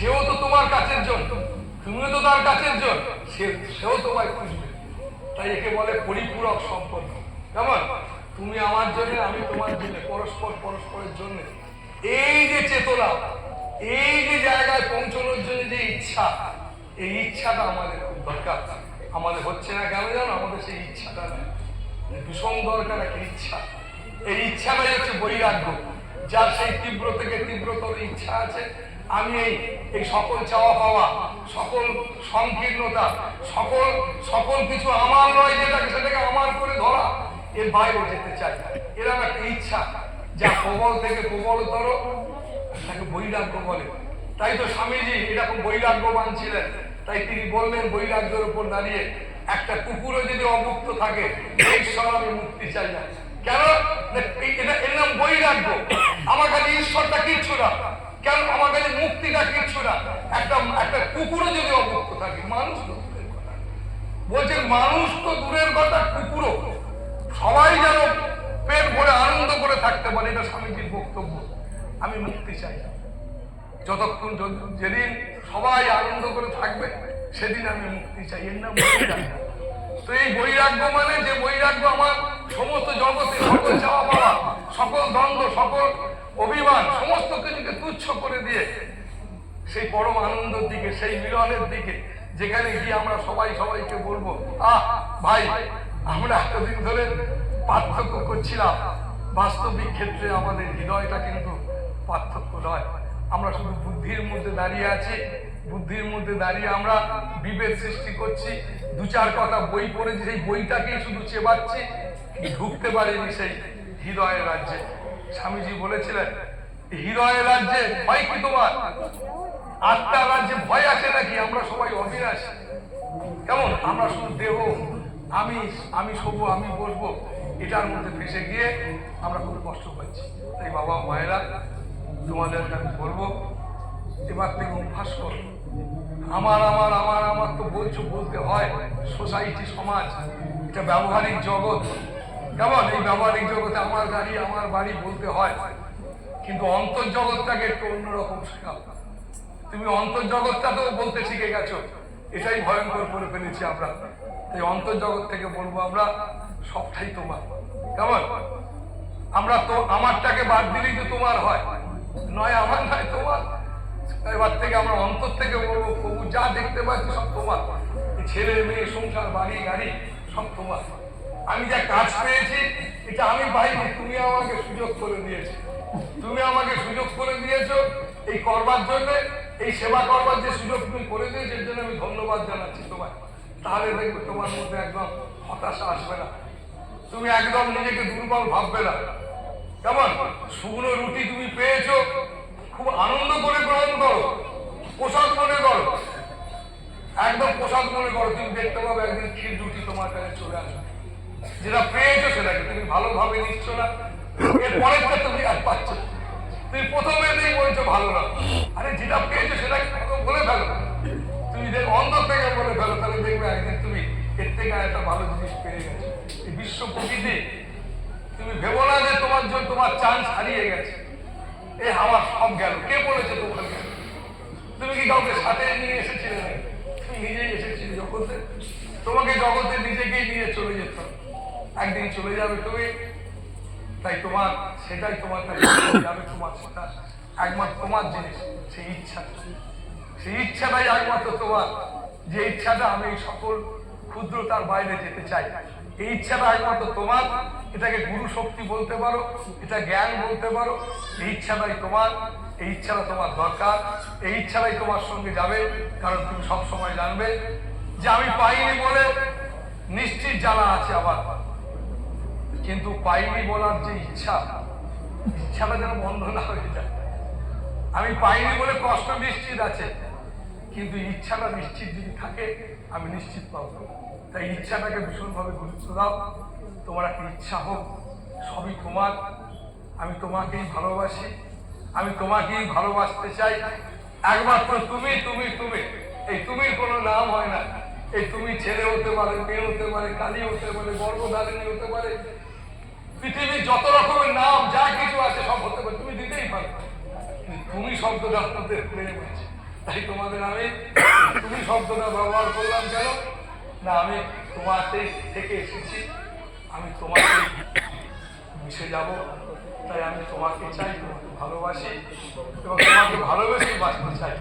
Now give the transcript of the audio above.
সেও তো তোমার কাছের জন, তুমিও তো তার কাছের জন, সেও তোমায় খুঁজবে। তাই একে বলে পরিপূরক সম্পর্ক। কেমন? তুমি আমার জন্য, আমি তোমার জন্য, পরস্পর পরস্পরের জন্য। এই যে চেতনা, এই যে জায়গায় পৌঁছানোর জন্য যে ইচ্ছা, এই ইচ্ছাটা আমাদের খুব দরকার। আমাদের হচ্ছে না কেন জানো? আমাদের সেই ইচ্ছাটা নেই, ভীষণ দরকার একটা ইচ্ছা। এই ইচ্ছাটাই হচ্ছে বৈরাগ্য। যার সেই তীব্র থেকে তীব্রতর ইচ্ছা আছে, আমি এই সকল চাওয়া পাওয়া, সকল সংকীর্ণতা, সকল সকল কিছু আমার নয় যেটাকে, সেটাকে আমার করে ধরা, এর বাইরে যেতে চাই। এরকম একটা ইচ্ছা যা প্রবল থেকে প্রবলতর, তাকে বৈরাগ্য বলে। তাই তো স্বামীজি এরকম বৈরাগ্যবান ছিলেন। তাই তিনি বললেন বৈরাগ্যের উপর দাঁড়িয়ে, একটা কুকুরও যদি অমুক্ত থাকে, ঈশ্বর আমি মুক্তি চাই না। কেন? এর নাম বৈরাগ্য। আমার কাছে ঈশ্বরটা কিচ্ছু না, কেন আমার কাছে মুক্তিটা কিচ্ছু না। একটা কুকুরও যদি অমুক্ত থাকে, মানুষ তো দূরের কথা, বলছে মানুষ তো দূরের কথা, কুকুরও। সবাই যেন পেট ভরে আনন্দ করে থাকতে পারে, এটা স্বামীজির বক্তব্য। আমি মুক্তি চাই না। যতক্ষণ যেদিন সবাই আনন্দ করে থাকবে, সেদিন আমি মুক্তি চাই। এর নাম বৈরাগ্য। তো এই বৈরাগ্য মানে, যে বৈরাগ্য আমার সমস্ত জগতে সকল চাওয়া পাওয়া, সকল দ্বন্দ্ব, সকল অভিমান, সমস্ত কিছুকে তুচ্ছ করে দিয়ে সেই পরম আনন্দের দিকে, সেই মিলনের দিকে, যেখানে গিয়ে আমরা সবাই সবাইকে বলবো, আহ ভাই, আমরা এতদিন ধরে পার্থক্য করছিলাম, বাস্তবিক ক্ষেত্রে আমাদের হৃদয়টা কিন্তু পার্থক্য নয়। আমরা শুধু বুদ্ধির মধ্যে দাঁড়িয়ে আছি, বুদ্ধির মধ্যে দাঁড়িয়ে আমরা বিভেদ সৃষ্টি করছি। দু চার কথা বই পড়েছি, সেই বইটাকেই শুধু চেবাচ্ছি, ঢুকতে পারিনি সেই হৃদয়ের রাজ্যে। স্বামীজি বলেছিলেন, হৃদয়ের রাজ্যে ভয় কি তোমার? আত্মার রাজ্যে ভয় আছে নাকি? আমরা সবাই অবিনাশী। কেমন? আমরা শুধু দেহ, আমি আমি শোবো, আমি বসবো, এটার মধ্যে ফেসে গিয়ে আমরা খুব কষ্ট পাচ্ছি। তাই বাবা মায়েরা, তোমাদেরকে আমি বলবো, এবার থেকে অভ্যাস করো। আমার আমার আমার আমার তো বলছো, বলতে হয়। সোসাইটি, সমাজ, এটা ব্যবহারিক জগৎ। কেমন? এই ব্যবহারিক জগতে আমার গাড়ি, আমার বাড়ি বলতে হয়, কিন্তু অন্তর্জগৎটাকে একটু অন্যরকম শেখাও। তুমি অন্তর্জগৎটাতেও বলতে শিখে গেছো, এটাই ভয়ঙ্কর করে ফেলেছি আমরা। এই অন্তর্জগৎ থেকে বলবো আমরা, সবটাই তোমার। কেমন? আমরা তো আমারটাকে বাদ দিলেই তো তোমার হয়, নয় আমার নয় তোমার। এবার থেকে আমরা অন্তর থেকে বলবো, প্রভু যা দেখতে পাচ্ছি সব তোমার। ছেলে মেয়ে, সংসার, বাড়ি গাড়ি সব তোমার। আমি যা কাজ পেয়েছি, এটা আমি পাইনি, তুমি আমাকে সুযোগ করে দিয়েছো। তুমি আমাকে সুযোগ করে দিয়েছো এই করবার জন্য, এই সেবা করবার যে সুযোগ তুমি করে দিয়েছো, এর জন্য আমি ধন্যবাদ জানাচ্ছি তোমায়। তাহলে দেখবে তোমার মধ্যে একদম হতাশা আসবে না, তুমি একদম নিজেকে দুর্বল ভাববে না। কেমন? শুকনো রুটি তুমি পেয়েছো, খুব আনন্দ করে গ্রহণ করো, প্রসাদ মনে করো, একদম প্রসাদ মনে করো। তুমি দেখতে পাবে একদিন ক্ষীর রুটি তোমার কাছে চলে আসবে। যেটা পেয়েছো সেটাকে তুমি ভালোভাবে নিচ্ছ না, এর পরেরটা তুমি আর পাচ্ছ। তুমি প্রথমে বলছো ভালো না, আরে যেটা পেয়েছো সেটাকে বলে ফেলো, তুমি অন্তর থেকে বলে ফেলো, তাহলে দেখবে একদিন তুমি এর থেকে একটা ভালো জিনিস পেয়ে গেছো। এই বিশ্ব প্রকৃতি, তুমি ভেবো না যে তোমার জন্য তোমার চান্স হারিয়ে গেছে, এ আমার সব গেল। কে বলেছে তোমার গেল? তুমি কি কাউকে সাথে নিয়ে এসেছিলে না? তুমি নিজেই এসেছিলে জগতে। তোমাকে জগতে নিজেকেই নিয়ে চলে যেত, একদিন চলে যাবে তুমি। তাই তোমার সেটাই তোমার কাছে যাবে, তোমার সেটা একমাত্র তোমার জিনিস, সেই ইচ্ছা। সেই ইচ্ছাটাই একমাত্র তোমার, যে ইচ্ছাটা আমি সকল ক্ষুদ্রতার বাইরে যেতে চাই, এই ইচ্ছাটা একমাত্র তোমার। এটাকে গুরু শক্তি বলতে পারো, এটা জ্ঞান বলতে পারো। এই ইচ্ছাটাই তোমার, এই ইচ্ছাটা তোমার দরকার, এই ইচ্ছাটাই তোমার সঙ্গে যাবে। কারণ তুমি সব সময় জানবে যে আমি পাইনি বলে নিশ্চিত জানা আছে আবার, কিন্তু পাইনি বলার যে ইচ্ছাটা যেন বন্ধ না হয়ে যায়। আমি পাইনি বলে কষ্ট নিশ্চিত আছে, কিন্তু ইচ্ছাটা নিশ্চিত যদি থাকে, আমি নিশ্চিত পাবো। তাই ইচ্ছাটাকে ভীষণভাবে গুরুত্ব দাও। তোমার একটা ইচ্ছা হোক, সবই তোমার। আমি তোমাকেই ভালোবাসি, আমি তোমাকেই ভালোবাসতে চাই। একমাত্র তুমি তুমি তুমি। এই তুমির কোনো নাম হয় না। এই তুমি ছেলে হতে পারে, মেয়ে হতে পারে, কালী হতে পারে, গর্ভধারিণী হতে পারে, পৃথিবীর যত রকমের নাম যা কিছু আছে সব হতে পারে, তুমি দিতেই পারো। তুমি শব্দটার মধ্যে প্রেম আছে, তাই তোমাদের আমি তুমি শব্দটা ব্যবহার করলাম কেন না, আমি তোমাতে থেকে এসেছি, আমি তোমাকে মিশে যাব, তাই আমি তোমাকে চাই, তোমাকে ভালোবাসি এবং তোমাকে ভালোবেসে বাঁচতে চাই।